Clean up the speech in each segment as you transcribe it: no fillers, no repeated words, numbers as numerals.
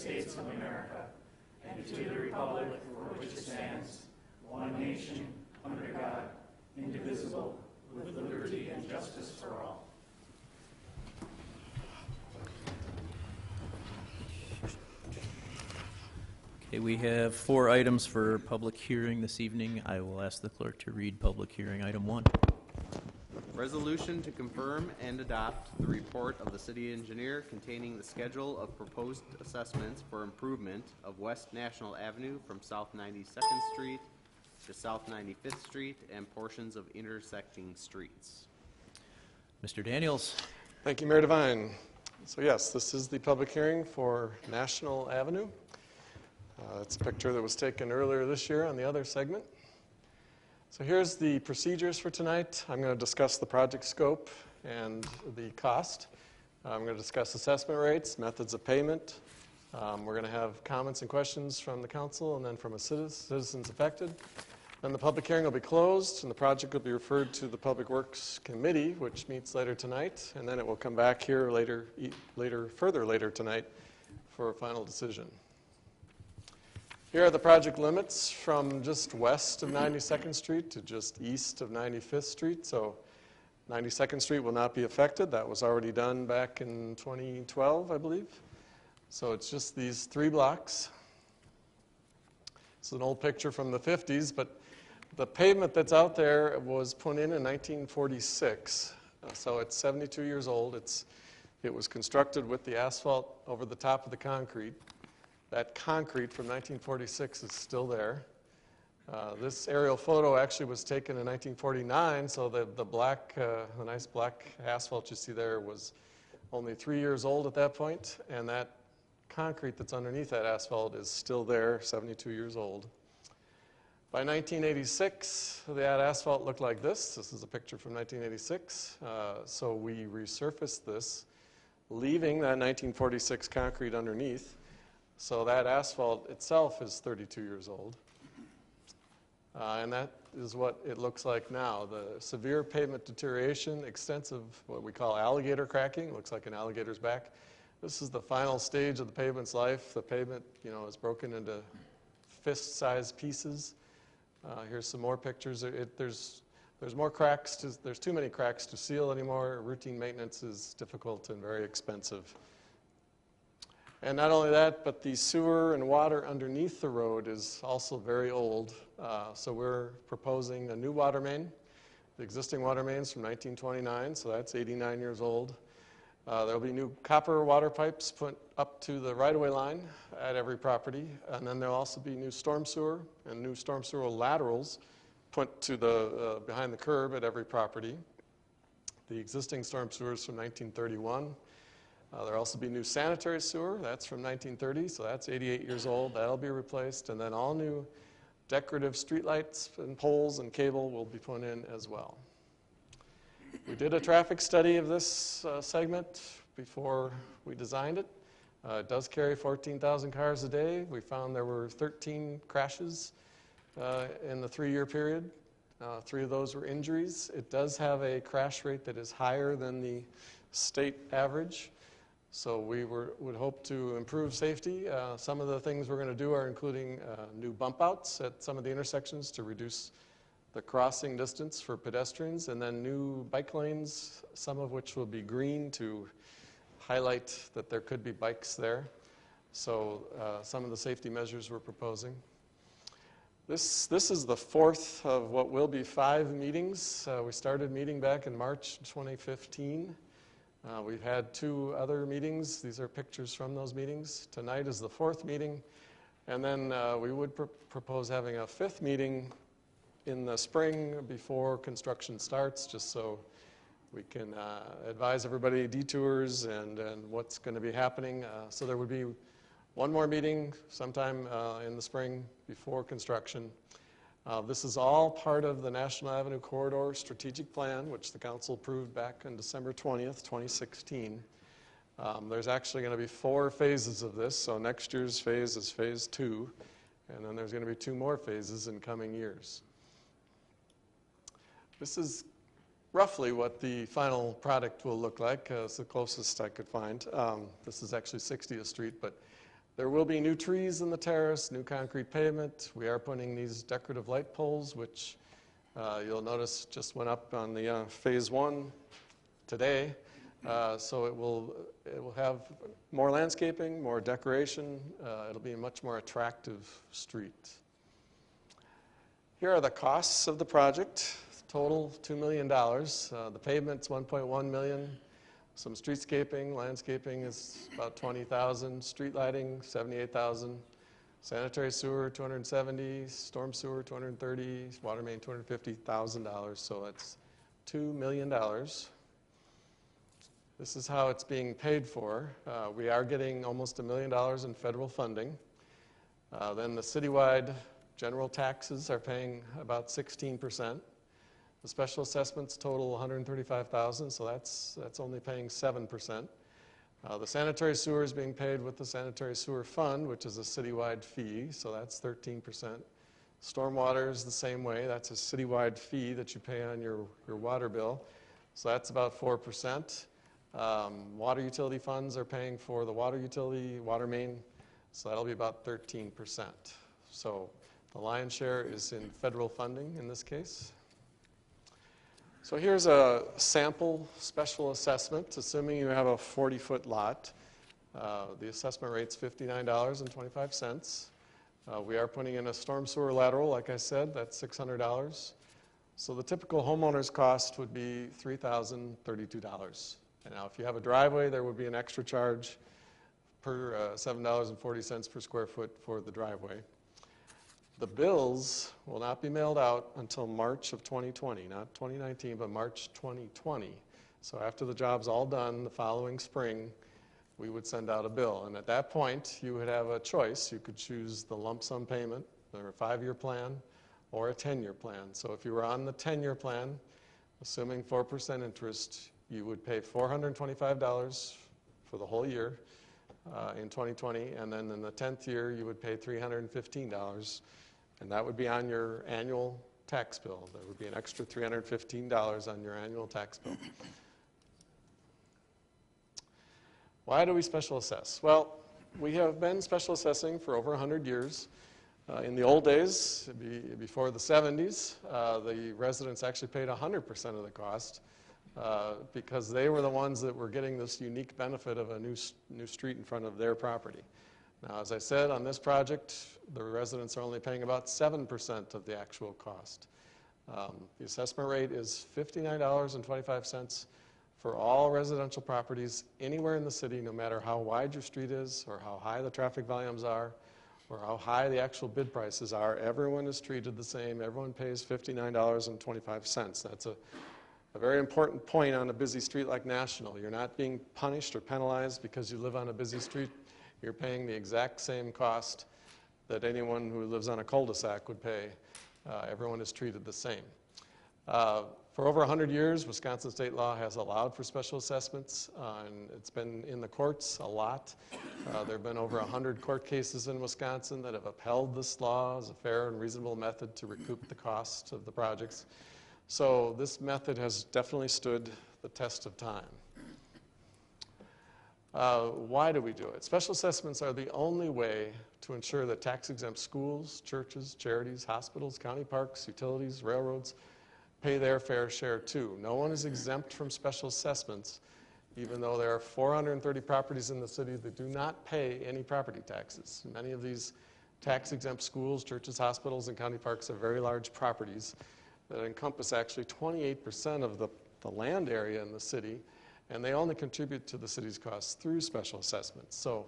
States of America and to the republic for which it stands, one nation, under God, indivisible, with liberty and justice for all. Okay, we have 4 items for public hearing this evening. I will ask the clerk to read public hearing item 1. Resolution to confirm and adopt the report of the city engineer containing the schedule of proposed assessments for improvement of West National Avenue from South 92nd Street to South 95th Street and portions of intersecting streets. Mr. Daniels. Thank you, Mayor Devine. So yes, this is the public hearing for National Avenue. It's a picture that was taken earlier this year on the other segment. So here's the procedures for tonight. I'm going to discuss the project scope and the cost. I'm going to discuss assessment rates, methods of payment. We're going to have comments and questions from the council and then from citizens affected. Then the public hearing will be closed and the project will be referred to the Public Works Committee, which meets later tonight, and then it will come back here further later tonight for a final decision. Here are the project limits from just west of 92nd Street to just east of 95th Street. So 92nd Street will not be affected. That was already done back in 2012, I believe. So it's just these 3 blocks. It's an old picture from the 50s, but the pavement that's out there was put in 1946. So it's 72 years old. It was constructed with the asphalt over the top of the concrete. That concrete from 1946 is still there. This aerial photo actually was taken in 1949, so the nice black asphalt you see there was only 3 years old at that point, and that concrete that's underneath that asphalt is still there, 72 years old. By 1986, that asphalt looked like this. This is a picture from 1986. So we resurfaced this, leaving that 1946 concrete underneath. So that asphalt itself is 32 years old. And that is what it looks like now. The severe pavement deterioration, extensive what we call alligator cracking, it looks like an alligator's back. This is the final stage of the pavement's life. The pavement, is broken into fist-sized pieces. Here's some more pictures. There's more cracks. There's too many cracks to seal anymore. Routine maintenance is difficult and very expensive. And not only that, but the sewer and water underneath the road is also very old. So we're proposing a new water main. The existing water main's from 1929, so that's 89 years old. There'll be new copper water pipes put up to the right-of-way line at every property. And then there'll also be new storm sewer and new storm sewer laterals put to the behind the curb at every property. The existing storm sewer is from 1931. There'll also be new sanitary sewer. That's from 1930, so that's 88 years old. That'll be replaced. And then all new decorative streetlights and poles and cable will be put in as well. We did a traffic study of this segment before we designed it. It does carry 14,000 cars a day. We found there were 13 crashes in the 3-year period. 3 of those were injuries. It does have a crash rate that is higher than the state average. So we would hope to improve safety. Some of the things we're going to do are including new bump outs at some of the intersections to reduce the crossing distance for pedestrians, and then new bike lanes, some of which will be green to highlight that there could be bikes there. So some of the safety measures we're proposing. This is the 4th of what will be 5 meetings. We started meeting back in March 2015. We've had 2 other meetings. These are pictures from those meetings. Tonight is the 4th meeting. And then we would propose having a 5th meeting in the spring before construction starts, just so we can advise everybody detours and what's going to be happening. So there would be 1 more meeting sometime in the spring before construction. This is all part of the National Avenue Corridor Strategic Plan, which the Council approved back on December 20th, 2016. There's actually going to be 4 phases of this, so next year's phase is phase 2, and then there's going to be 2 more phases in coming years. This is roughly what the final product will look like. It's the closest I could find. This is actually 60th Street, but There will be new trees in the terrace, new concrete pavement. We are putting these decorative light poles, which you'll notice just went up on the phase 1 today. So it will have more landscaping, more decoration. It'll be a much more attractive street. Here are the costs of the project. Total $2 million. The pavement's $1.1 million. Some streetscaping, landscaping is about $20,000. Street lighting, $78,000. Sanitary sewer, $270,000. Storm sewer, $230,000. Water main, $250,000. So that's $2 million. This is how it's being paid for. We are getting almost $1 million in federal funding. Then the citywide general taxes are paying about 16%. The special assessments total $135,000, so that's only paying 7%. The sanitary sewer is being paid with the sanitary sewer fund, which is a citywide fee, so that's 13%. Stormwater is the same way. That's a citywide fee that you pay on your water bill, so that's about 4%. Water utility funds are paying for the water utility, water main, so that'll be about 13%. So the lion's share is in federal funding in this case. So here's a sample special assessment, assuming you have a 40-foot lot. The assessment rate's $59.25. We are putting in a storm sewer lateral, like I said, that's $600. So the typical homeowner's cost would be $3,032. And now if you have a driveway, there would be an extra charge per $7.40 per square foot for the driveway. The bills will not be mailed out until March of 2020, not 2019, but March 2020. So after the job's all done, the following spring, we would send out a bill. And at that point, you would have a choice. You could choose the lump sum payment, or a 5-year plan, or a 10-year plan. So if you were on the 10-year plan, assuming 4% interest, you would pay $425 for the whole year in 2020, and then in the 10th year, you would pay $315. And that would be on your annual tax bill. There would be an extra $315 on your annual tax bill. Why do we special assess? Well, we have been special assessing for over 100 years. In the old days, before the 70s, the residents actually paid 100% of the cost because they were the ones that were getting this unique benefit of a new street in front of their property. Now, as I said, on this project, the residents are only paying about 7% of the actual cost. The assessment rate is $59.25 for all residential properties anywhere in the city, no matter how wide your street is or how high the traffic volumes are or how high the actual bid prices are. Everyone is treated the same. Everyone pays $59.25. That's a very important point on a busy street like National. You're not being punished or penalized because you live on a busy street. You're paying the exact same cost that anyone who lives on a cul-de-sac would pay. Everyone is treated the same. For over 100 years, Wisconsin state law has allowed for special assessments, and it's been in the courts a lot. There have been over 100 court cases in Wisconsin that have upheld this law as a fair and reasonable method to recoup the cost of the projects. So this method has definitely stood the test of time. Why do we do it? Special assessments are the only way to ensure that tax-exempt schools, churches, charities, hospitals, county parks, utilities, railroads pay their fair share too. No one is exempt from special assessments, even though there are 430 properties in the city that do not pay any property taxes. Many of these tax-exempt schools, churches, hospitals, and county parks are very large properties that encompass actually 28% of the land area in the city, and they only contribute to the city's costs through special assessments. So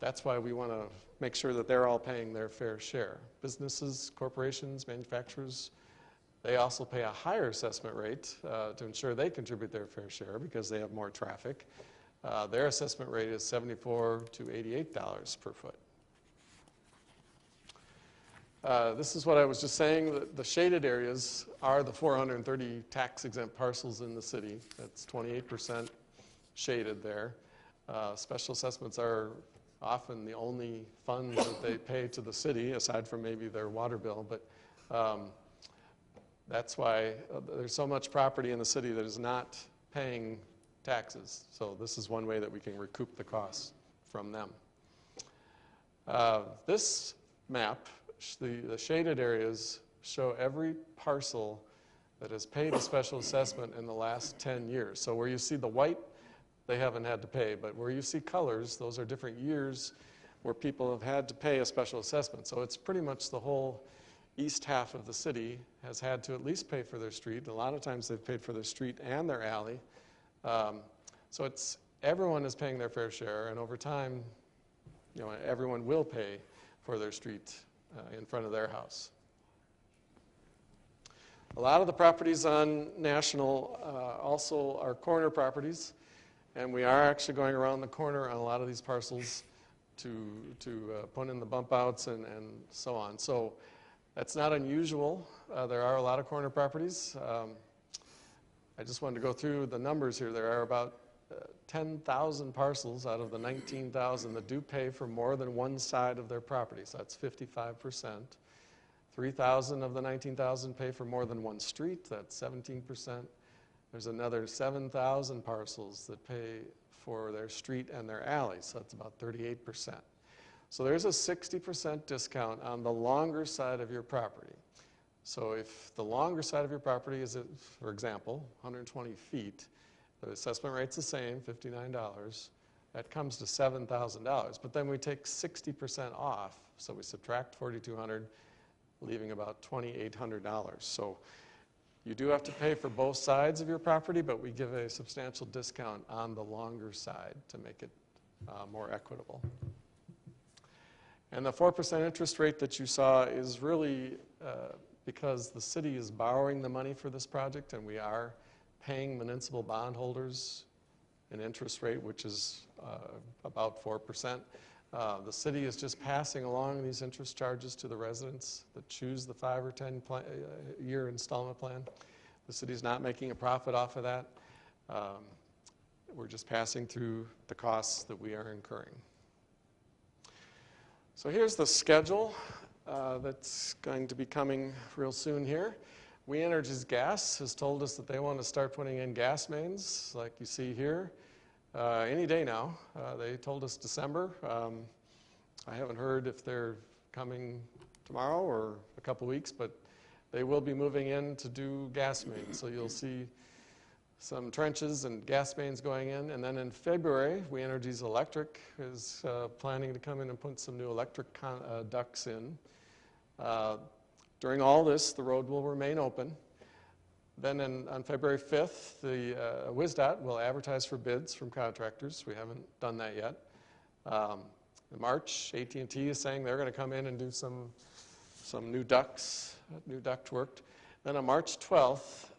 that's why we want to make sure that they're all paying their fair share. Businesses, corporations, manufacturers, they also pay a higher assessment rate to ensure they contribute their fair share because they have more traffic. Their assessment rate is $74 to $88 per foot. This is what I was just saying. The shaded areas are the 430 tax-exempt parcels in the city. That's 28% shaded there. Special assessments are often the only funds that they pay to the city, aside from maybe their water bill. But that's why there's so much property in the city that is not paying taxes. So this is one way that we can recoup the costs from them. This map, the shaded areas show every parcel that has paid a special assessment in the last 10 years. So where you see the white, they haven't had to pay, but where you see colors, those are different years where people have had to pay a special assessment. So it's pretty much the whole east half of the city has had to at least pay for their street. A lot of times they've paid for their street and their alley. So it's everyone is paying their fair share, and over time, you know, everyone will pay for their street in front of their house. A lot of the properties on National also are corner properties, and we are actually going around the corner on a lot of these parcels to put in the bump outs and so on. So that's not unusual. There are a lot of corner properties. I just wanted to go through the numbers here. There are about 10,000 parcels out of the 19,000 that do pay for more than one side of their property. So that's 55%. 3,000 of the 19,000 pay for more than one street. That's 17%. There's another 7,000 parcels that pay for their street and their alley. So that's about 38%. So there's a 60% discount on the longer side of your property. So if the longer side of your property is, for example, 120 feet, the assessment rate's the same, $59. That comes to $7,000. But then we take 60% off, so we subtract $4,200, leaving about $2,800. So you do have to pay for both sides of your property, but we give a substantial discount on the longer side to make it more equitable. And the 4% interest rate that you saw is really because the city is borrowing the money for this project, and we are paying municipal bondholders an interest rate which is about 4%. The city is just passing along these interest charges to the residents that choose the 5 or 10 year installment plan. The city's not making a profit off of that. We're just passing through the costs that we are incurring. So here's the schedule that's going to be coming real soon here. We Energies Gas has told us that they want to start putting in gas mains like you see here any day now. They told us December. I haven't heard if they're coming tomorrow or a couple weeks, but they will be moving in to do gas mains. So you'll see some trenches and gas mains going in. And then in February, We Energies Electric is planning to come in and put some new electric ducts in. During all this, the road will remain open. Then on February 5th, the WSDOT will advertise for bids from contractors. We haven't done that yet. In March, AT&T is saying they're going to come in and do some new ducts, new duct work. Then on March 12th,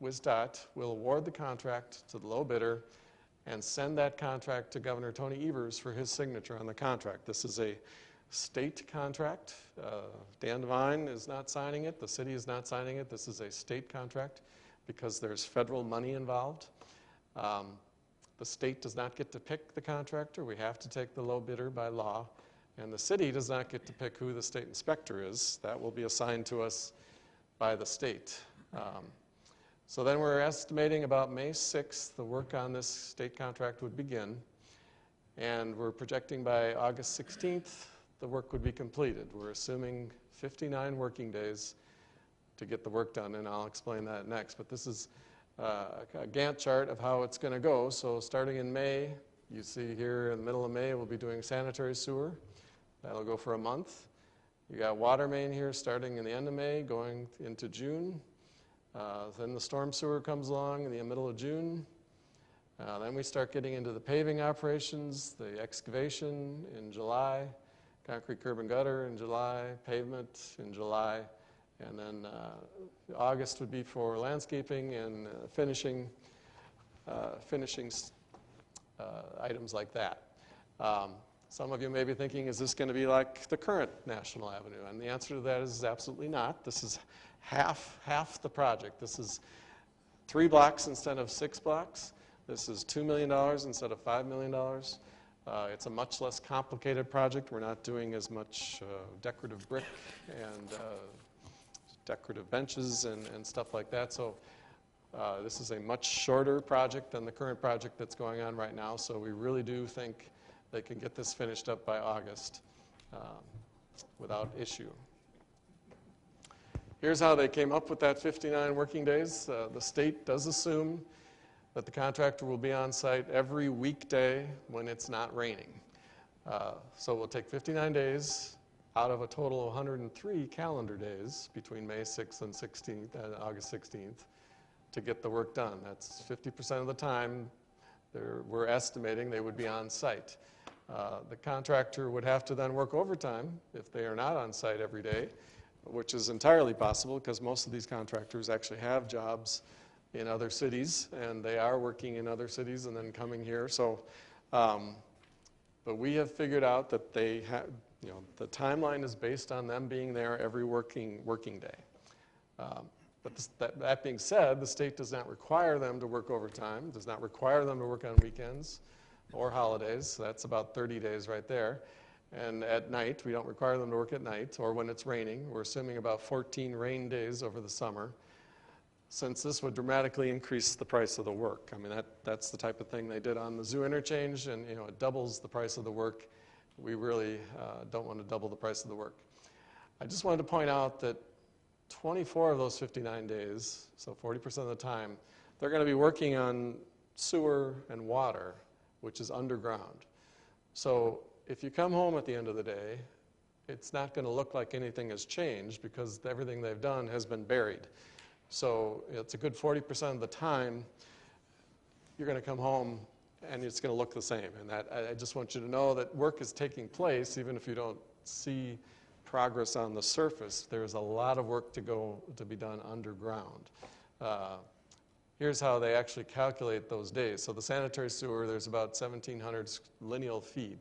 WSDOT will award the contract to the low bidder and send that contract to Governor Tony Evers for his signature on the contract. This is a state contract. Dan Devine is not signing it. The city is not signing it. This is a state contract because there's federal money involved. The state does not get to pick the contractor. We have to take the low bidder by law. And the city does not get to pick who the state inspector is. That will be assigned to us by the state. So then we're estimating about May 6th, the work on this state contract would begin. And we're projecting by August 16th, the work would be completed. We're assuming 59 working days to get the work done, and I'll explain that next. But this is a Gantt chart of how it's going to go. So starting in May, you see here in the middle of May, we'll be doing sanitary sewer. That'll go for a month. You got water main here starting in the end of May, going into June. Then the storm sewer comes along in the middle of June. Then we start getting into the paving operations, the excavation in July, concrete curb and gutter in July, pavement in July, and then August would be for landscaping and finishing items like that. Some of you may be thinking, is this going to be like the current National Avenue? And the answer to that is absolutely not. This is half the project. This is 3 blocks instead of 6 blocks. This is $2 million instead of $5 million. It's a much less complicated project. We're not doing as much decorative brick and decorative benches and stuff like that. So this is a much shorter project than the current project that's going on right now. So we really do think they can get this finished up by August. without issue. Here's how they came up with that 59 working days. The state does assume that the contractor will be on site every weekday when it's not raining. So we'll take 59 days out of a total of 103 calendar days between May 6th and 16th and August 16th to get the work done. That's 50% of the time we're estimating they would be on site. The contractor would have to then work overtime if they are not on site every day, which is entirely possible because most of these contractors actually have jobs in other cities, and they are working in other cities and then coming here. So, but we have figured out that they have, the timeline is based on them being there every working day. But that being said, the state does not require them to work overtime, does not require them to work on weekends or holidays. So that's about 30 days right there. And at night, we don't require them to work at night or when it's raining. We're assuming about 14 rain days over the summer, since this would dramatically increase the price of the work. I mean, that's the type of thing they did on the zoo interchange, and it doubles the price of the work. We really don't want to double the price of the work. I just wanted to point out that 24 of those 59 days, so 40% of the time, they're going to be working on sewer and water, which is underground. So if you come home at the end of the day, it's not going to look like anything has changed because everything they've done has been buried. So it's a good 40% of the time you're going to come home and it's going to look the same. And I just want you to know that work is taking place even if you don't see progress on the surface. There's a lot of work to be done underground. Here's how they actually calculate those days. So the sanitary sewer, there's about 1,700 lineal feet.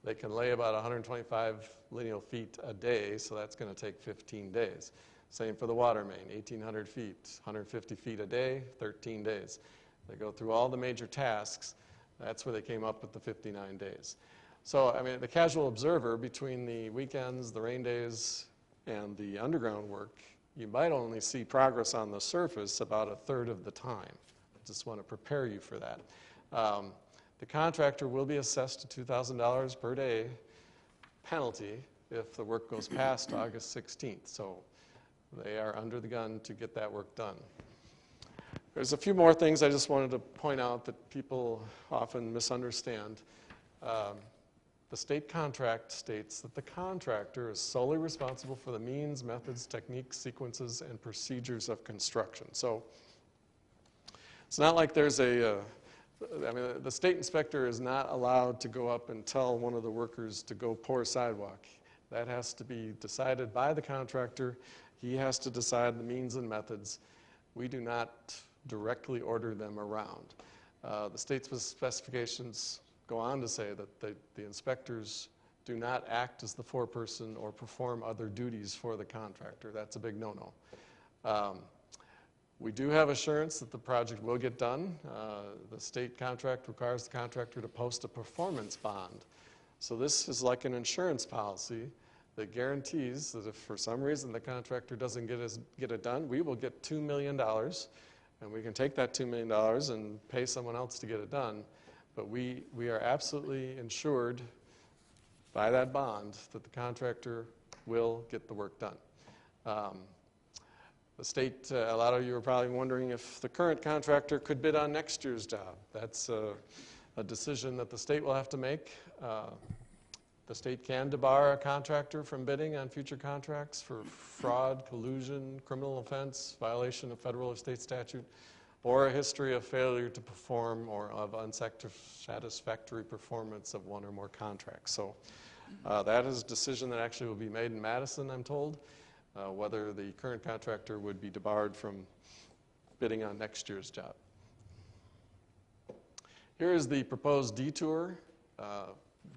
They can lay about 125 lineal feet a day, so that's going to take 15 days. Same for the water main, 1,800 feet, 150 feet a day, 13 days. They go through all the major tasks. That's where they came up with the 59 days. So, I mean, the casual observer, between the weekends, the rain days, and the underground work, you might only see progress on the surface about a third of the time. I just want to prepare you for that. The contractor will be assessed a $2,000 per day penalty if the work goes past August 16th. So they are under the gun to get that work done. There's a few more things I just wanted to point out that people often misunderstand. The state contract states that the contractor is solely responsible for the means, methods, techniques, sequences, and procedures of construction. So it's not like there's the state inspector is not allowed to go up and tell one of the workers to go pour a sidewalk. That has to be decided by the contractor. He has to decide the means and methods. We do not directly order them around. The state's specifications go on to say that the inspectors do not act as the foreperson or perform other duties for the contractor. That's a big no-no. We do have assurance that the project will get done. The state contract requires the contractor to post a performance bond. So this is like an insurance policy that guarantees that if for some reason the contractor doesn't get it done, we will get $2 million, and we can take that $2 million and pay someone else to get it done. But we are absolutely insured by that bond that the contractor will get the work done. The state, a lot of you are probably wondering if the current contractor could bid on next year's job. That's a decision that the state will have to make. The state can debar a contractor from bidding on future contracts for fraud, collusion, criminal offense, violation of federal or state statute, or a history of failure to perform or of unsatisfactory performance of one or more contracts. So that is a decision that actually will be made in Madison, I'm told, whether the current contractor would be debarred from bidding on next year's job. Here is the proposed detour.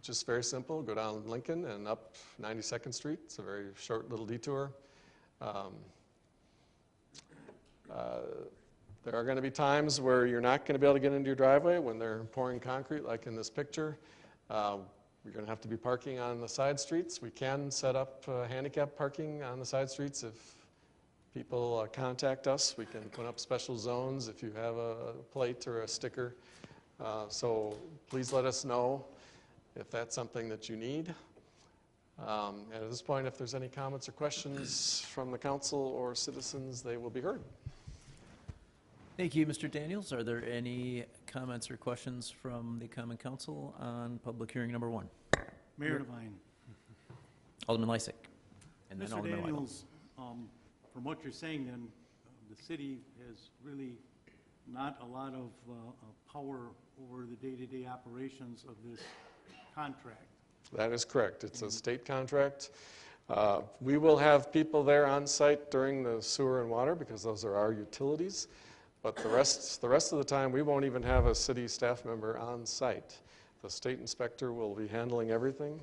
Just very simple. Go down Lincoln and up 92nd Street. It's a very short little detour. There are going to be times where you're not going to be able to get into your driveway when they're pouring concrete, like in this picture. You're going to have to be parking on the side streets. We can set up handicap parking on the side streets if people contact us. We can put up special zones if you have a plate or a sticker. So please let us know if that's something that you need. And at this point, if there's any comments or questions from the council or citizens, they will be heard. Thank you, Mr. Daniels. Are there any comments or questions from the Common Council on public hearing number 1? Mayor Devine. Alderman Lysick. And then Mr. Alderman Weigel. Daniels, from what you're saying then, the city has really not a lot of power over the day-to-day operations of this contract. That is correct. It's a state contract. We will have people there on site during the sewer and water because those are our utilities. But the rest of the time, we won't even have a city staff member on site. The state inspector will be handling everything.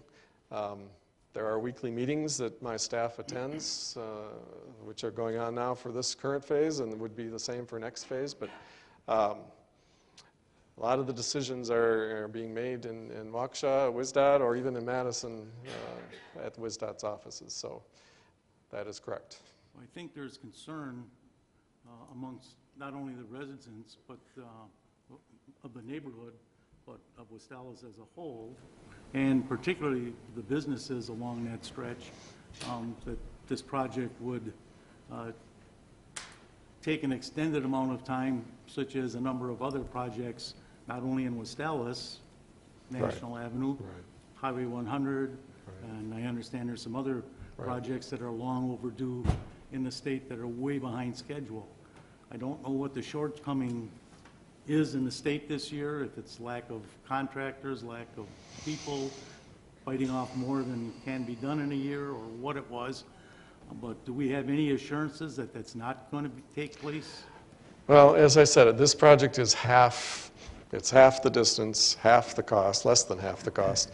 There are weekly meetings that my staff attends, which are going on now for this current phase and would be the same for next phase. But a lot of the decisions are being made in Waukesha, WSDOT, or even in Madison at WSDOT's offices. So that is correct. I think there's concern amongst not only the residents but of the neighborhood, but of West Allis as a whole, and particularly the businesses along that stretch, that this project would take an extended amount of time, such as a number of other projects, not only in West Allis, National Avenue, Highway 100, and I understand there's some other projects that are long overdue in the state that are way behind schedule. I don't know what the shortcoming is in the state this year, if it's lack of contractors, lack of people, biting off more than can be done in a year, or what it was. But do we have any assurances that that's not going to take place? Well, as I said, this project is half the distance, half the cost, less than half the cost,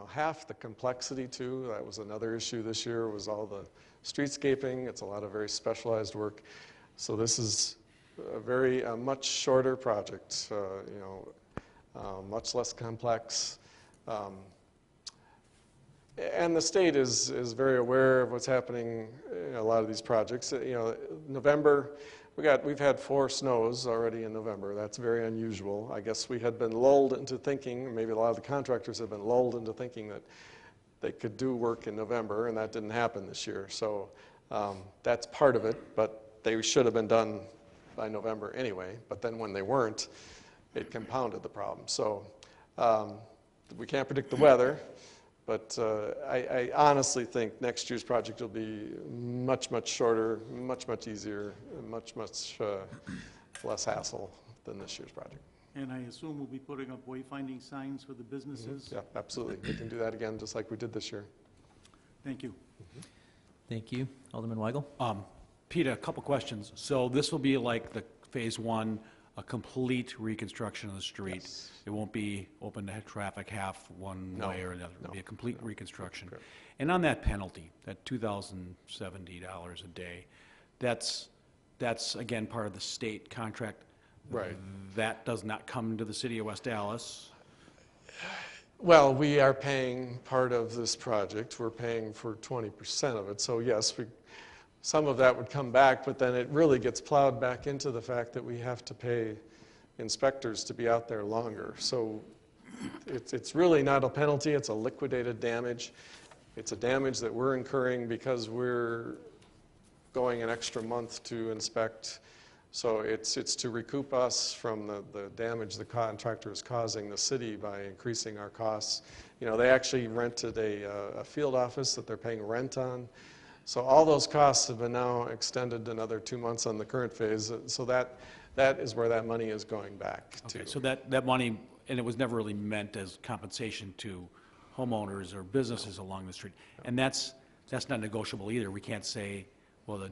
half the complexity too. That was another issue this year, was all the streetscaping. It's a lot of very specialized work. So this is a much shorter project, much less complex. And the state is very aware of what's happening in a lot of these projects. November, we've had 4 snows already in November. That's very unusual. I guess we had been lulled into thinking, maybe a lot of the contractors have been lulled into thinking that they could do work in November, and that didn't happen this year. So that's part of it, but they should have been done by November anyway. But then when they weren't, it compounded the problem. So we can't predict the weather, but I honestly think next year's project will be much, much shorter, much, much easier, and much, much less hassle than this year's project. And I assume we'll be putting up wayfinding signs for the businesses? Yeah, absolutely. We can do that again, just like we did this year. Thank you. Thank you. Alderman Weigel. Pete, a couple questions. So this will be like the phase 1, a complete reconstruction of the street. Yes. It won't be open to traffic half one way or another. It'll be a complete reconstruction. Correct. And on that penalty, that $2,070 a day, that's again part of the state contract. Right. That does not come to the city of West Allis. Well, we are paying part of this project. We're paying for 20% of it. So yes, some of that would come back, but then it really gets plowed back into the fact that we have to pay inspectors to be out there longer. So it's really not a penalty. It's a liquidated damage. It's a damage that we're incurring because we're going an extra month to inspect. So it's to recoup us from the damage the contractor is causing the city by increasing our costs. They actually rented a field office that they're paying rent on. So all those costs have been now extended another 2 months on the current phase. So that is where that money is going back to. Okay, so that money, and it was never really meant as compensation to homeowners or businesses along the street. And that's not negotiable either. We can't say, well,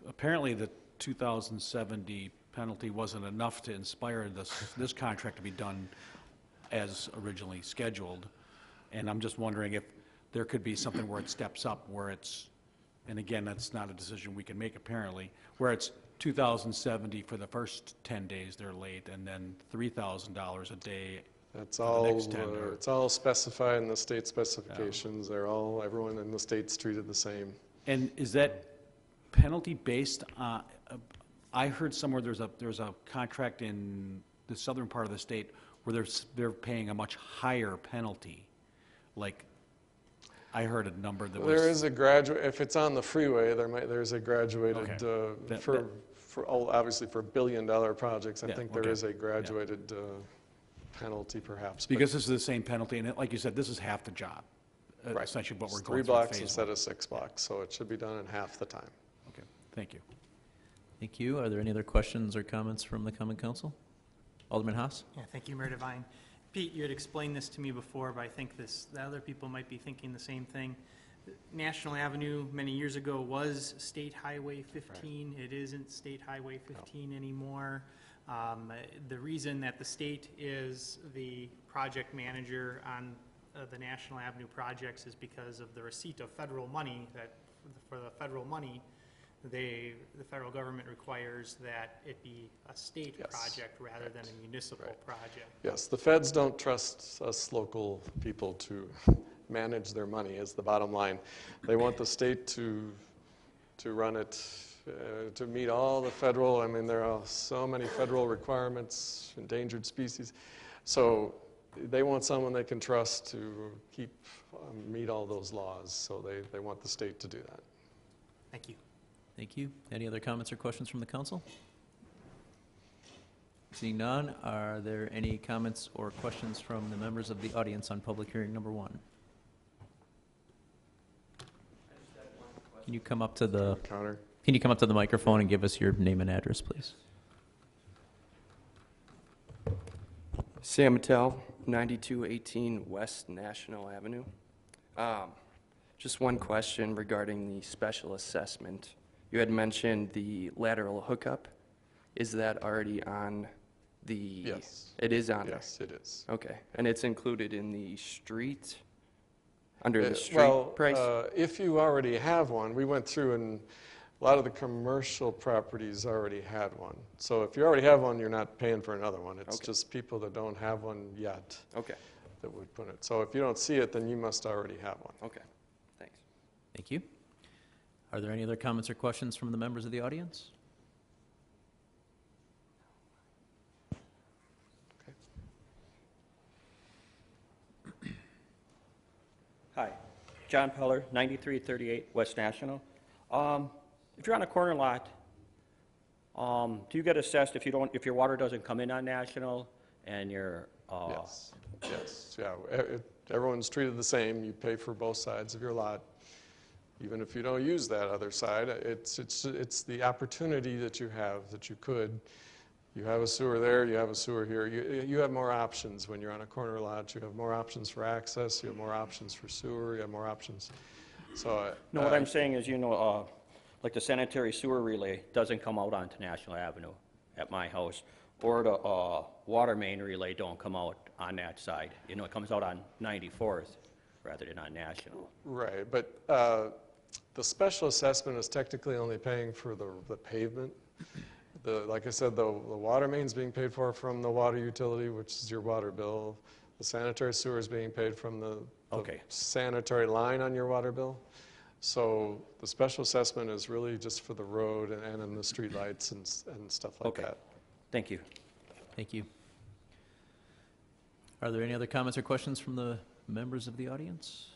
apparently the 2070 penalty wasn't enough to inspire this contract to be done as originally scheduled. And I'm just wondering if there could be something where it steps up, where it's, and again, that's not a decision we can make apparently, where it's 2070 for the first 10 days they're late, and then $3,000 a day. It's all specified in the state specifications. Everyone in the state's treated the same. And is that penalty based on? I heard somewhere there's a contract in the southern part of the state where they're paying a much higher penalty, like I heard a number that was. There is a if it's on the freeway, there's a graduated, Okay. obviously for billion-dollar projects, I Yeah, think there okay. is a graduated penalty perhaps. but Because this is the same penalty, and like you said, this is half the job, Right. essentially what we're it's going 3 through blocks phase instead one. of 6 blocks, so it should be done in half the time. Okay, thank you. Thank you. Are there any other questions or comments from the Common Council? Alderman Haas? Yeah, thank you, Mayor Devine. Pete, you had explained this to me before, but I think the other people might be thinking the same thing. National Avenue many years ago was State Highway 15. It isn't State Highway 15 anymore. The reason that the state is the project manager on the National Avenue projects is because of the receipt of federal money. That for the federal money, the federal government requires that it be a state Yes. project rather than a municipal Right. project. Yes, the feds don't trust us local people to manage their money, is the bottom line. They want the state to run it, to meet all the federal, I mean, there are so many federal requirements, endangered species. So they want someone they can trust to meet all those laws. So they want the state to do that. Thank you. Thank you. Any other comments or questions from the council? Seeing none, are there any comments or questions from the members of the audience on public hearing number 1? Can you come up to the microphone and give us your name and address, please? Sam Mattel, 9218 West National Avenue. Just one question regarding the special assessment. You had mentioned the lateral hookup. Is that already on the? Yes. It is on there? Yes, it is. Okay. And it's included in the street, under the street Well, price? if you already have one, we went through and a lot of the commercial properties already had one. So if you already have one, you're not paying for another one. It's Okay. just people that don't have one yet Okay. that would put it. So if you don't see it, then you must already have one. Okay. Thanks. Thank you. Are there any other comments or questions from the members of the audience? Hi, John Peller, 9338 West National. If you're on a corner lot, do you get assessed if your water doesn't come in on National and your? Yes, yes, yeah. Everyone's treated the same. You pay for both sides of your lot. Even if you don't use that other side, it's the opportunity that you have, that you could. You have a sewer there, you have a sewer here. You have more options when you're on a corner lot. You have more options for access, you have more options for sewer, you have more options. So, No, what I'm saying is, like the sanitary sewer relay doesn't come out onto National Avenue at my house, or the water main relay don't come out on that side. It comes out on 94th rather than on National. right, but the special assessment is technically only paying for the pavement. Like I said, the water main's being paid for from the water utility, which is your water bill. The sanitary sewer is being paid from the Okay. sanitary line on your water bill. So the special assessment is really just for the road and in the street lights and stuff like Okay. that. Thank you. Thank you. Are there any other comments or questions from the members of the audience?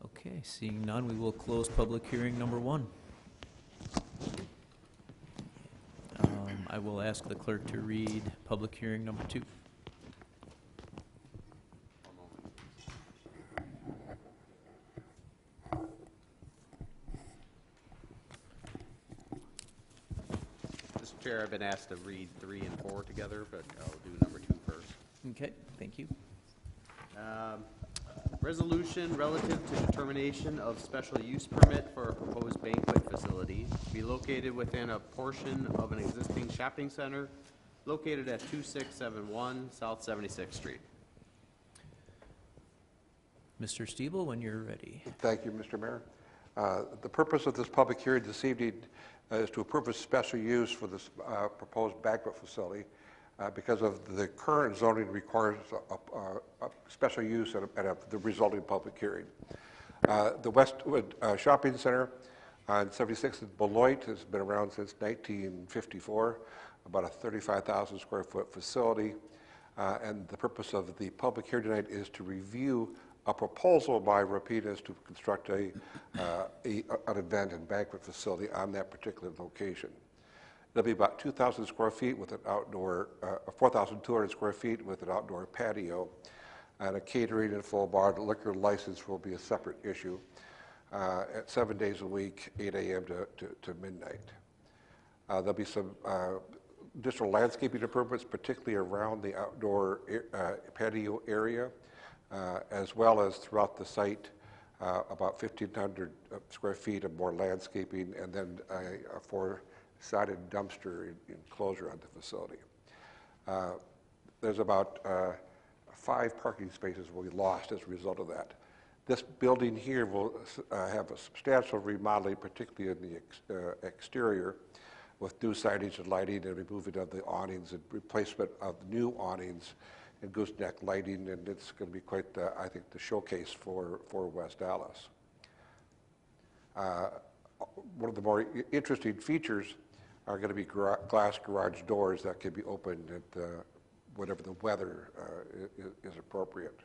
Okay, seeing none, we will close public hearing number 1. I will ask the clerk to read public hearing number 2. Mr. Chair, I've been asked to read 3 and 4 together, but I'll do number 2 first. Okay, thank you. Resolution relative to determination of special use permit for a proposed banquet facility to be located within a portion of an existing shopping center located at 2671 South 76th Street. Mr. Stiebel, when you're ready. Thank you, Mr. Mayor. The purpose of this public hearing this evening is to approve a special use for this proposed banquet facility because of the current zoning requires a special use at the resulting public hearing. The Westwood Shopping Center on 76th and Beloit has been around since 1954, about a 35,000 square foot facility. And the purpose of the public hearing tonight is to review a proposal by Rapidas to construct an event and banquet facility on that particular location. It'll be about 2,000 square feet with an outdoor, 4,200 square feet with an outdoor patio, and a catering and full bar. The liquor license will be a separate issue at 7 days a week, 8 a.m. to midnight. There'll be some additional landscaping improvements, particularly around the outdoor patio area, as well as throughout the site, about 1,500 square feet of more landscaping, and then a four-sided dumpster enclosure on the facility. There's about 5 parking spaces will be lost as a result of that. This building here will have a substantial remodeling, particularly in the exterior, with new signage and lighting and removing of the awnings and replacement of new awnings and gooseneck lighting, and it's going to be quite, I think, the showcase for West Allis. One of the more interesting features are going to be glass garage doors that can be opened at whatever the weather is appropriate.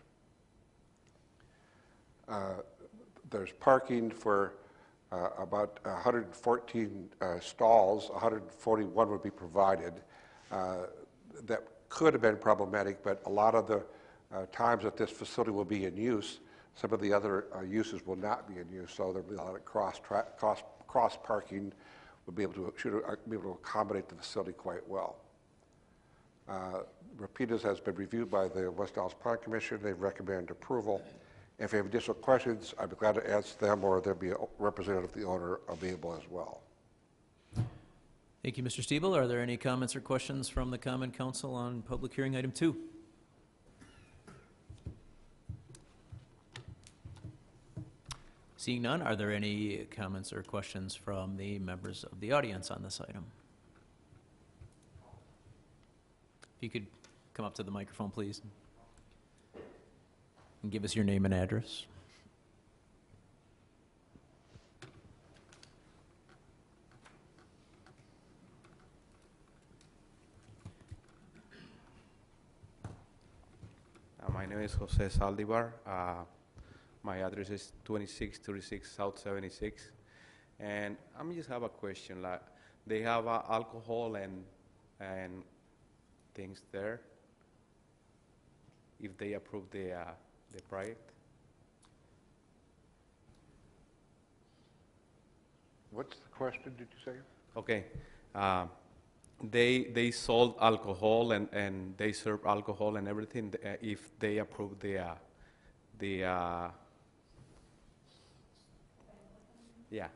There's parking for about 114 stalls. 141 would be provided. That could have been problematic, but a lot of the times that this facility will be in use, some of the other uses will not be in use, so there'll be a lot of cross parking. We'll be able to accommodate the facility quite well. Rapidas has been reviewed by the West Allis Planning Commission. They recommend approval. If you have additional questions, I'd be glad to answer them, or there'll be a representative of the owner available as well. Thank you, Mr. Stiebel. Are there any comments or questions from the Common Council on public hearing item 2? Seeing none, are there any comments or questions from the members of the audience on this item? If you could come up to the microphone, please, and give us your name and address. My name is Jose Saldivar. My address is 2636 South 76. And I just have a question. Like, they have alcohol and things there if they approve the project. What's the question, did you say? Okay. They sold alcohol and they serve alcohol and everything if they approve the yeah.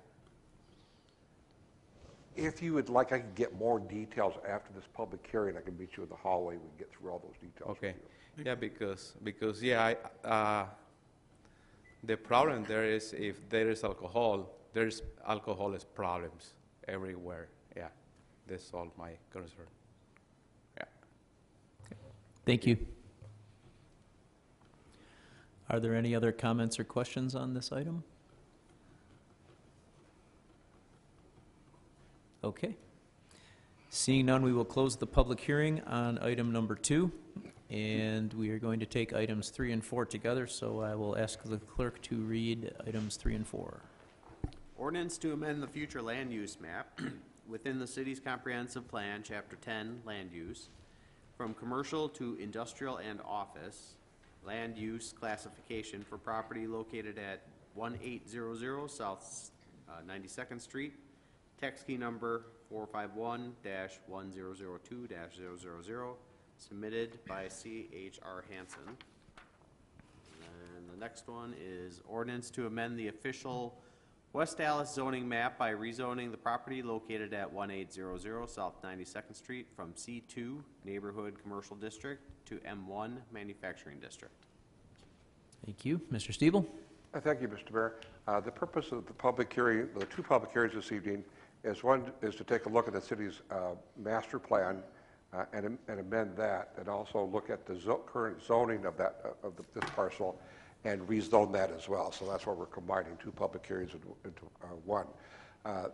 If you would like, I can get more details after this public hearing. I can meet you in the hallway. We can get through all those details. Okay. Yeah, because yeah, the problem there is if there is alcohol is problems everywhere. Yeah, that's all my concern. Yeah. Thank you. Are there any other comments or questions on this item? Okay. Seeing none, we will close the public hearing on item number 2, and we are going to take items 3 and 4 together, so I will ask the clerk to read items 3 and 4. Ordinance to amend the future land use map within the city's comprehensive plan, Chapter 10, Land Use, from commercial to industrial and office, land use classification for property located at 1800 South 92nd Street, tax key number 451-1002-000, submitted by C.H.R. Hansen. And the next one is ordinance to amend the official West Allis zoning map by rezoning the property located at 1800 South 92nd Street from C2 Neighborhood Commercial District to M1 Manufacturing District. Thank you. Mr. Stiebel? Thank you, Mr. Mayor. The purpose of the public hearing, the 2 public hearings this evening, is one is to take a look at the city's master plan and amend that, and also look at the current zoning of this parcel and rezone that as well. So that's why we're combining 2 public hearings into one.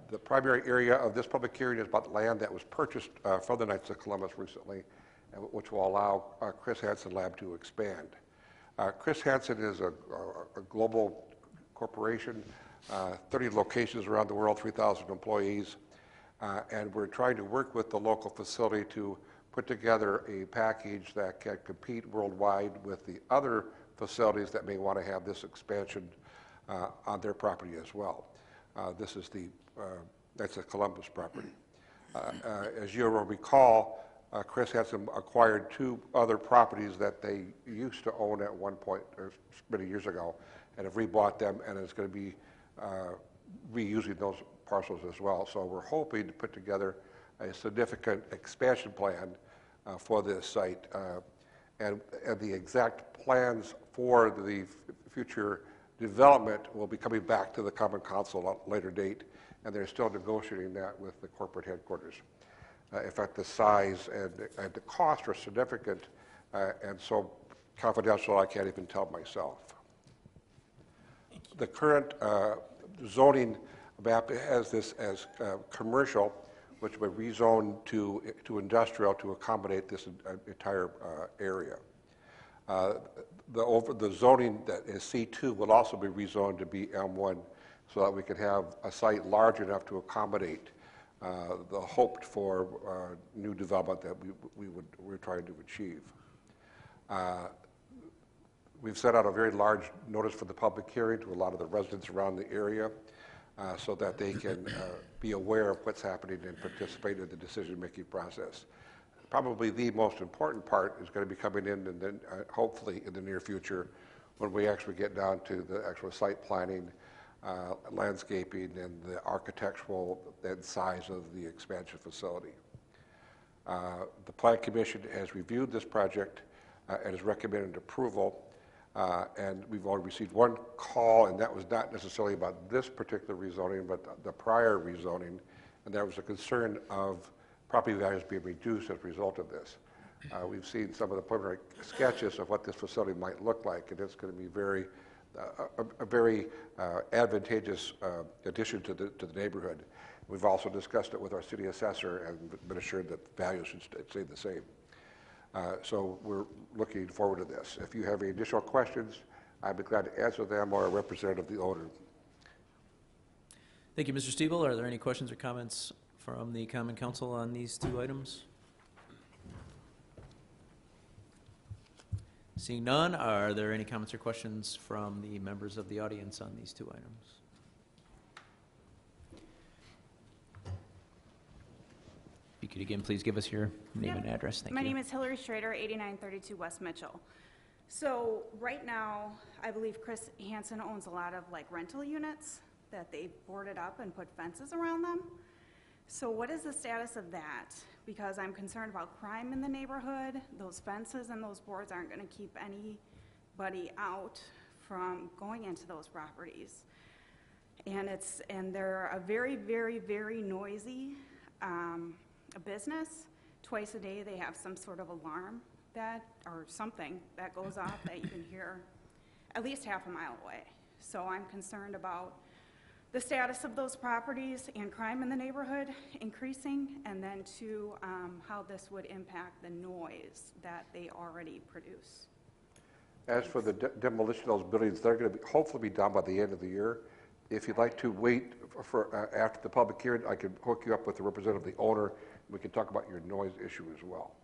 The primary area of this public hearing is about land that was purchased from the Knights of Columbus recently, which will allow Chris Hansen Lab to expand. Chris Hansen is a global corporation, 30 locations around the world, 3,000 employees, and we're trying to work with the local facility to put together a package that can compete worldwide with the other facilities that may want to have this expansion on their property as well. That's a Columbus property. As you will recall, Chris Hansen acquired 2 other properties that they used to own at one point, or many years ago, and have rebought them, and is going to be reusing those parcels as well. So we're hoping to put together a significant expansion plan for this site, and the exact plans for the future development will be coming back to the Common Council at a later date, and they're still negotiating that with the corporate headquarters. In fact, the size and the cost are significant, and so confidential I can't even tell myself. The current zoning map has this as commercial, which will rezone to industrial to accommodate this entire area. The zoning that is C2 will also be rezoned to be M1, so that we can have a site large enough to accommodate the hoped for new development that we're trying to achieve. We've sent out a very large notice for the public hearing to a lot of the residents around the area so that they can be aware of what's happening and participate in the decision-making process. Probably the most important part is going to be coming in, and then hopefully in the near future when we actually get down to the actual site planning, landscaping, and the architectural and size of the expansion facility. The Plan Commission has reviewed this project and has recommended approval, and we've already received one call, and that was not necessarily about this particular rezoning, but the prior rezoning, and there was a concern of property values being reduced as a result of this. We've seen some of the preliminary sketches of what this facility might look like, and it's going to be a very advantageous addition to the neighborhood. We've also discussed it with our city assessor and been assured that values should stay the same. So we're looking forward to this. If you have any additional questions, I'd be glad to answer them, or a representative of the owner. Thank you, Mr. Stiebel. Are there any questions or comments from the Common Council on these 2 items? Seeing none, are there any comments or questions from the members of the audience on these 2 items? If you could again please give us your name and address. Thank you. My name is Hillary Schrader, 8932 West Mitchell. So right now, I believe Chris Hansen owns a lot of rental units that they boarded up and put fences around them. So what is the status of that? Because I'm concerned about crime in the neighborhood. Those fences and those boards aren't going to keep anybody out from going into those properties. And they're a very, very, very noisy business. Twice a day they have some sort of alarm or something that goes off that you can hear at least half a mile away. So I'm concerned about the status of those properties and crime in the neighborhood increasing, and then how this would impact the noise that they already produce. As for the demolition of those buildings, they're going to hopefully be done by the end of the year. If you'd like to wait for after the public hearing, I can hook you up with the representative of the owner. We can talk about your noise issue as well.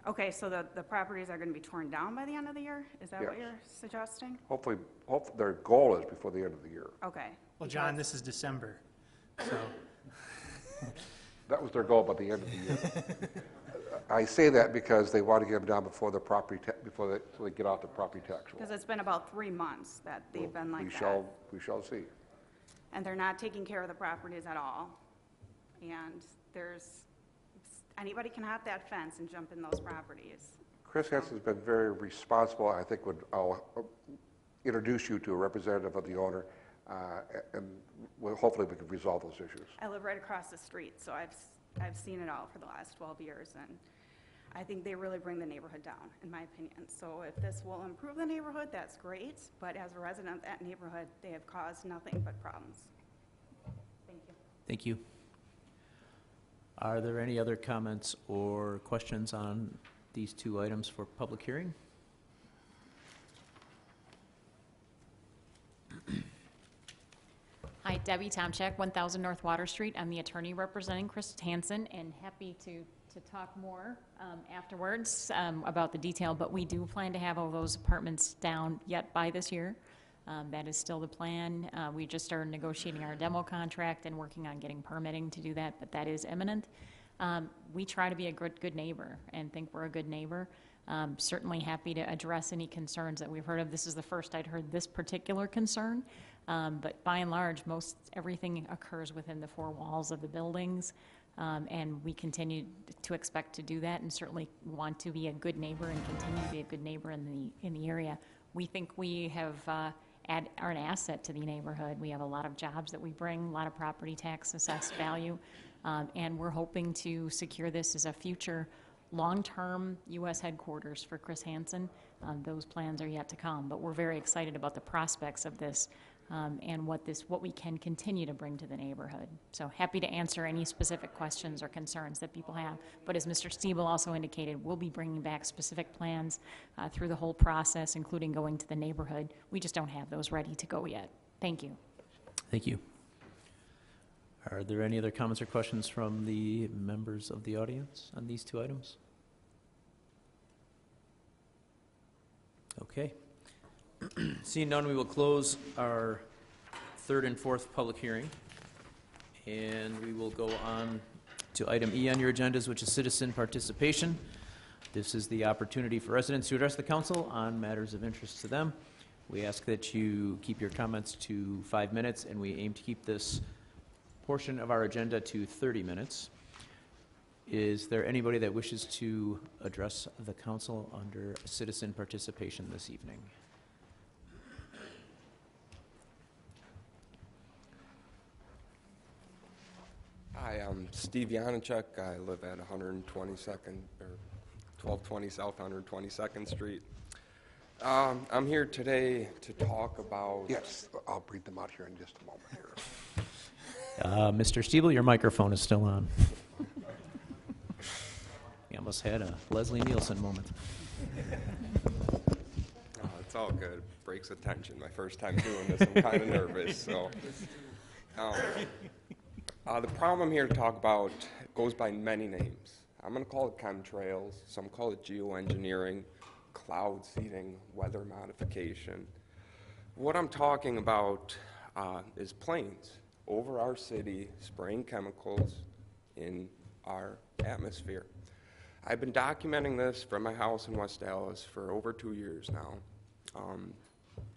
Okay, so the properties are going to be torn down by the end of the year? Is that what you're suggesting? Hopefully their goal is before the end of the year. Okay. Well, John, this is December, so. That was their goal by the end of the year. I say that because they want to get them down before the property so they get off the property tax roll. Because it's been about 3 months that they've been like that. We shall see. And they're not taking care of the properties at all. And anybody can hop that fence and jump in those properties. Chris Hansen's been very responsible. I think I'll introduce you to a representative of the owner, and hopefully we can resolve those issues. I live right across the street, so I've seen it all for the last 12 years, and I think they really bring the neighborhood down, in my opinion. So if this will improve the neighborhood, that's great, but as a resident of that neighborhood, they have caused nothing but problems. Thank you. Thank you. Are there any other comments or questions on these two items for public hearing? Hi, Debbie Tomchak, 1000 North Water Street. I'm the attorney representing Chris Hansen, and happy to talk more afterwards about the detail, but we do plan to have all those apartments down yet by this year. That is still the plan. We just started negotiating our demo contract and working on getting permitting to do that, but that is imminent. We try to be a good neighbor and think we're a good neighbor. Certainly happy to address any concerns that we've heard of. This is the first I'd heard this particular concern, but by and large, most everything occurs within the four walls of the buildings, and we continue to expect to do that and certainly want to be a good neighbor and continue to be a good neighbor in the area. We think we have are an asset to the neighborhood. We have a lot of jobs that we bring, a lot of property tax assessed value, and we're hoping to secure this as a future long-term U.S. headquarters for Chris Hansen. Those plans are yet to come, but we're very excited about the prospects of this and what we can continue to bring to the neighborhood. So happy to answer any specific questions or concerns that people have. But as Mr. Stiebel also indicated, we'll be bringing back specific plans through the whole process, including going to the neighborhood. We just don't have those ready to go yet. Thank you. Thank you. Are there any other comments or questions from the members of the audience on these two items? Okay. Seeing none, we will close our third and fourth public hearing, and we will go on to item E on your agendas, which is citizen participation. This is the opportunity for residents to address the council on matters of interest to them. We ask that you keep your comments to 5 minutes, and we aim to keep this portion of our agenda to 30 minutes. Is there anybody that wishes to address the council under citizen participation this evening? Hi, I'm Steve Yanichuk. I live at 1220 South 122nd Street. I'm here today to talk about... Yes, I'll read them out here in just a moment here. Mr. Stiebel, your microphone is still on. You almost had a Leslie Nielsen moment. It's all good. Breaks of tension. My first time doing this, I'm kind of nervous. So, the problem I'm here to talk about goes by many names. I'm going to call it chemtrails. Some call it geoengineering, cloud seeding, weather modification. What I'm talking about is planes over our city spraying chemicals in our atmosphere. I've been documenting this from my house in West Allis for over 2 years now.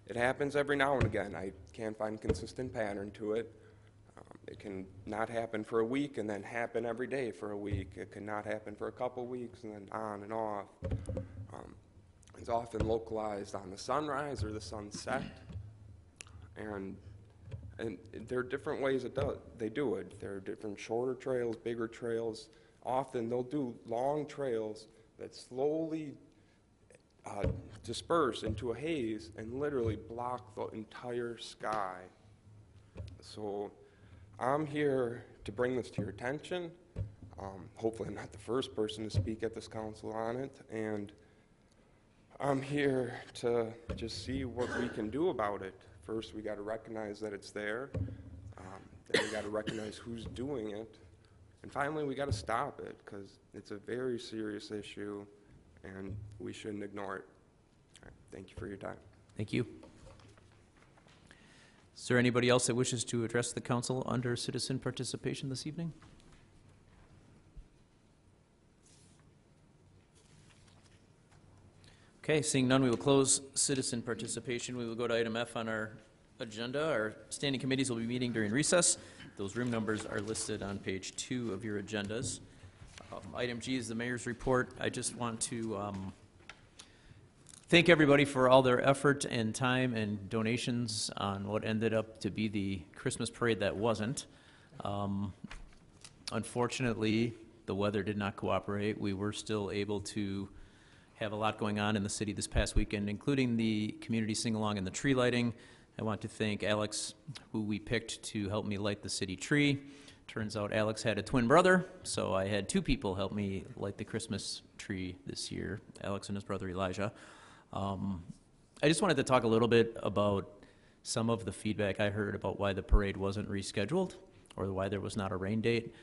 It happens every now and again. I can't find a consistent pattern to it. It can not happen for a week and then happen every day for a week. It can not happen for a couple weeks and then on and off. It's often localized on the sunrise or the sunset. And there are different ways they do it. There are different shorter trails, bigger trails. Often they'll do long trails that slowly disperse into a haze and literally block the entire sky. So I'm here to bring this to your attention. Hopefully I'm not the first person to speak at this council on it, and I'm here to just see what we can do about it. First, we got to recognize that it's there. Then we got to recognize who's doing it. And finally, we got to stop it, because it's a very serious issue, and we shouldn't ignore it. All right, thank you for your time. Thank you. Is there anybody else that wishes to address the council under citizen participation this evening? Okay, seeing none, we will close citizen participation. We will go to item F on our agenda. Our standing committees will be meeting during recess. Those room numbers are listed on page 2 of your agendas. Item G is the mayor's report. I just want to thank everybody for all their effort and time and donations on what ended up to be the Christmas parade that wasn't. Unfortunately, the weather did not cooperate. We were still able to have a lot going on in the city this past weekend, including the community sing-along and the tree lighting. I want to thank Alex, who we picked to help me light the city tree, Turns out Alex had a twin brother, so I had two people help me light the Christmas tree this year, Alex and his brother Elijah. I just wanted to talk a little bit about some of the feedback I heard about why the parade wasn't rescheduled or why there was not a rain date.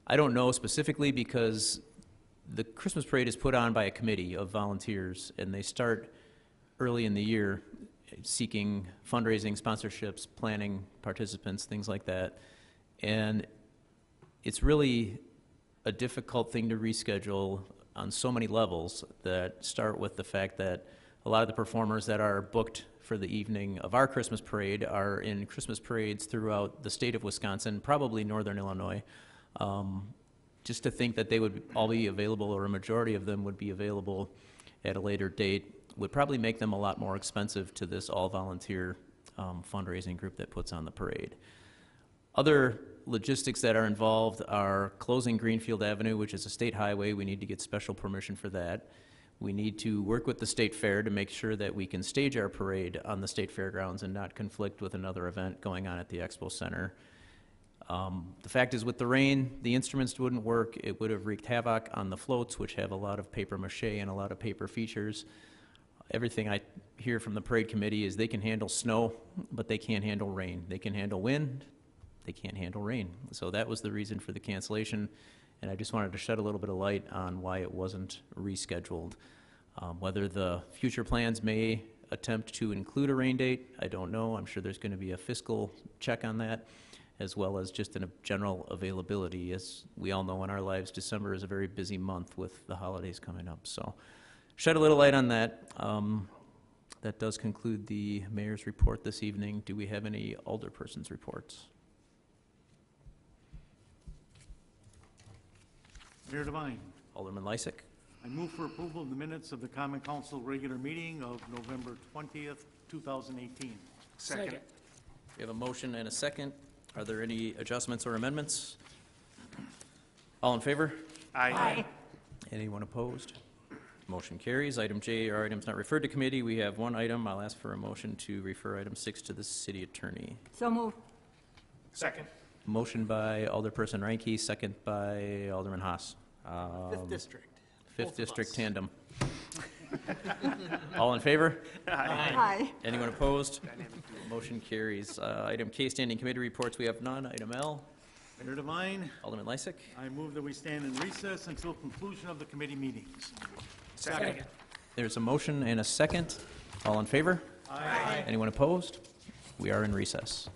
I don't know specifically because the Christmas parade is put on by a committee of volunteers, and they start early in the year seeking fundraising, sponsorships, planning, participants, things like that. And it's really a difficult thing to reschedule on so many levels that start with the fact that a lot of the performers that are booked for the evening of our Christmas parade are in Christmas parades throughout the state of Wisconsin, probably northern Illinois. Just to think that they would all be available, or a majority of them would be available at a later date, would probably make them a lot more expensive to this all-volunteer fundraising group that puts on the parade. Other logistics that are involved are closing Greenfield Avenue, which is a state highway. We need to get special permission for that. We need to work with the state fair to make sure that we can stage our parade on the state fairgrounds and not conflict with another event going on at the Expo Center. The fact is, with the rain, the instruments wouldn't work. It would have wreaked havoc on the floats, which have a lot of paper mache and a lot of paper features. Everything I hear from the parade committee is they can handle snow, but they can't handle rain. They can handle wind, they can't handle rain. So that was the reason for the cancellation, and I just wanted to shed a little bit of light on why it wasn't rescheduled. Whether the future plans may attempt to include a rain date, I don't know. I'm sure there's going to be a fiscal check on that, as well as just a general availability. As we all know in our lives, December is a very busy month with the holidays coming up. So shed a little light on that. That does conclude the mayor's report this evening. Do we have any alderpersons' reports? Mayor Devine. Alderman Lysick. I move for approval of the minutes of the Common Council regular meeting of November 20th, 2018. Second. We have a motion and a second. Are there any adjustments or amendments? All in favor? Aye. Anyone opposed? Motion carries. Item J are items not referred to committee. We have one item. I'll ask for a motion to refer item 6 to the city attorney. So moved. Second. Motion by Alderperson Reinke, second by Alderman Haas. Fifth District. Fifth Both of District us. tandem. All in favor? Aye. Anyone opposed? Motion carries. Item K, standing committee reports. We have none. Item L, Mayor Devine, Alderman Lysick. I move that we stand in recess until conclusion of the committee meetings. Second. There's a motion and a second. All in favor? Aye. Anyone opposed? We are in recess.